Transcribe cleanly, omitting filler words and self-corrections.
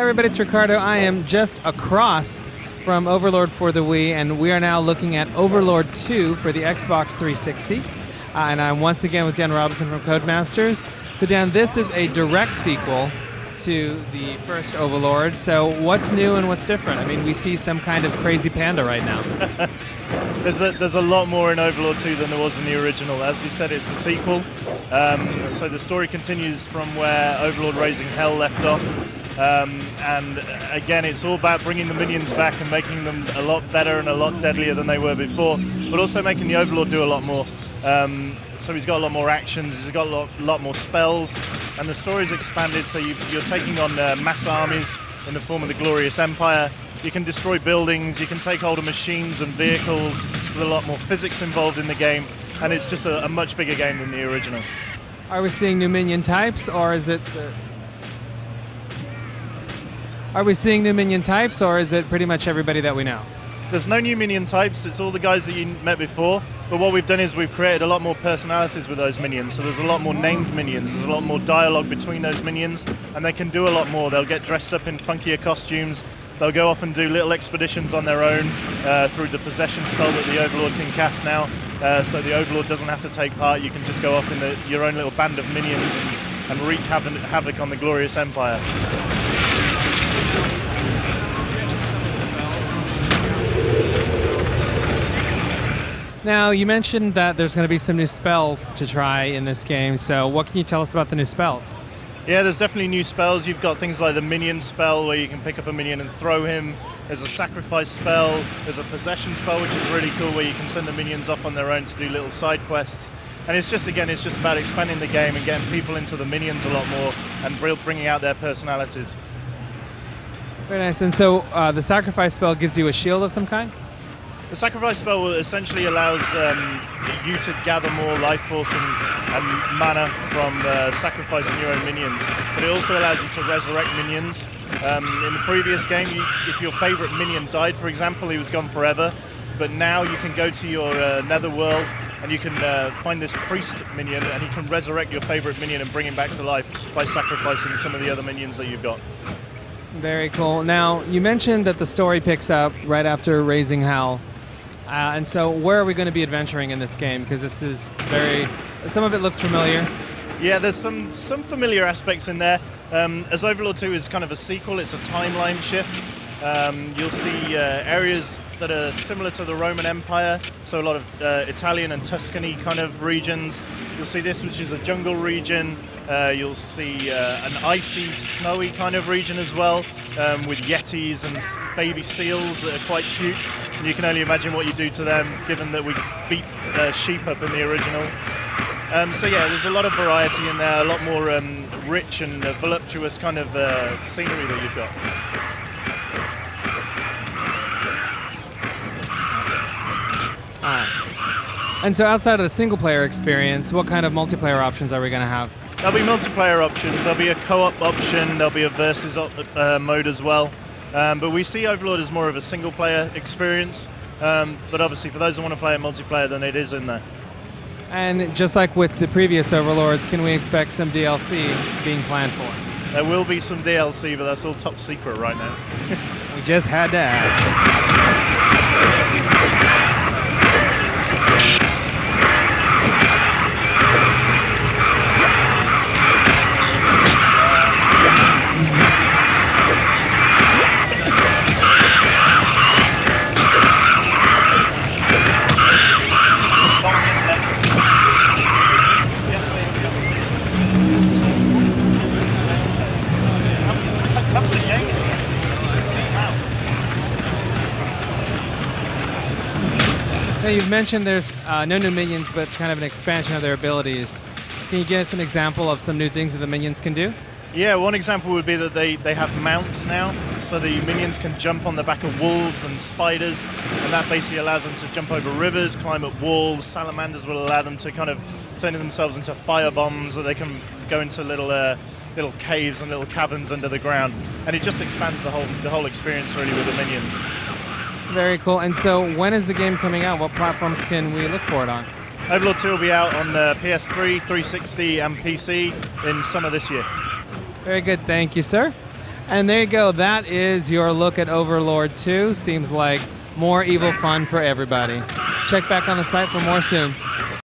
Hey everybody, it's Ricardo. I am just across from Overlord for the Wii, and we are now looking at Overlord 2 for the Xbox 360. And I'm once again with Dan Robinson from Codemasters. So Dan, this is a direct sequel to the first Overlord. So what's new and what's different? I mean, we see some kind of crazy panda right now. There's a lot more in Overlord 2 than there was in the original. As you said, it's a sequel. So the story continues from where Overlord Raising Hell left off. And again, it's all about bringing the minions back and making them a lot better and a lot deadlier than they were before, but also making the Overlord do a lot more. So he's got a lot more actions, he's got a lot more spells, and the story's expanded, so you're taking on mass armies in the form of the Glorious Empire. You can destroy buildings, you can take hold of machines and vehicles, so there's a lot more physics involved in the game, and it's just a much bigger game than the original. Are we seeing new minion types, or is it... Are we seeing new minion types, or is it pretty much everybody that we know? There's no new minion types, it's all the guys that you met before, but what we've done is we've created a lot more personalities with those minions, so there's a lot more named minions, there's a lot more dialogue between those minions, and they can do a lot more. They'll get dressed up in funkier costumes, they'll go off and do little expeditions on their own through the possession spell that the Overlord can cast now, so the Overlord doesn't have to take part, you can just go off in your own little band of minions and wreak havoc on the Glorious Empire. Now, you mentioned that there's going to be some new spells to try in this game, so what can you tell us about the new spells? Yeah, there's definitely new spells. You've got things like the minion spell, where you can pick up a minion and throw him. There's a sacrifice spell. There's a possession spell, which is really cool, where you can send the minions off on their own to do little side quests. And it's just about expanding the game and getting people into the minions a lot more and bringing out their personalities. Very nice. And so the sacrifice spell gives you a shield of some kind? The sacrifice spell essentially allows you to gather more life force and mana from sacrificing your own minions, but it also allows you to resurrect minions. In the previous game, if your favorite minion died, for example, he was gone forever, but now you can go to your netherworld and you can find this priest minion, and he can resurrect your favorite minion and bring him back to life by sacrificing some of the other minions that you've got. Very cool. Now, you mentioned that the story picks up right after Raising Hell. And so where are we going to be adventuring in this game? Because this is some of it looks familiar. Yeah, there's some familiar aspects in there. As Overlord 2 is kind of a sequel, it's a timeline shift. You'll see areas that are similar to the Roman Empire, so a lot of Italian and Tuscany kind of regions. You'll see this, which is a jungle region. You'll see an icy, snowy kind of region as well, with yetis and baby seals that are quite cute. And you can only imagine what you do to them, given that we beat sheep up in the original. So yeah, there's a lot of variety in there, a lot more rich and voluptuous kind of scenery that you've got. And so outside of the single-player experience, what kind of multiplayer options are we going to have? There'll be multiplayer options, there'll be a co-op option, there'll be a versus mode as well. But we see Overlord as more of a single-player experience, but obviously for those who want to play it multiplayer, then it is in there. And just like with the previous Overlords, can we expect some DLC being planned for? There will be some DLC, but that's all top secret right now. We just had to ask. Now, you've mentioned there's no new minions, but kind of an expansion of their abilities. Can you give us an example of some new things that the minions can do? Yeah, one example would be that they have mounts now, so the minions can jump on the back of wolves and spiders, and that basically allows them to jump over rivers, climb up walls. Salamanders will allow them to kind of turn themselves into fire bombs, so they can go into little caves and little caverns under the ground, and it just expands the whole experience really with the minions. Very cool. And so when is the game coming out? What platforms can we look for it on? Overlord 2 will be out on PS3, 360 and PC in summer this year. Very good. Thank you, sir. And there you go. That is your look at Overlord 2. Seems like more evil fun for everybody. Check back on the site for more soon.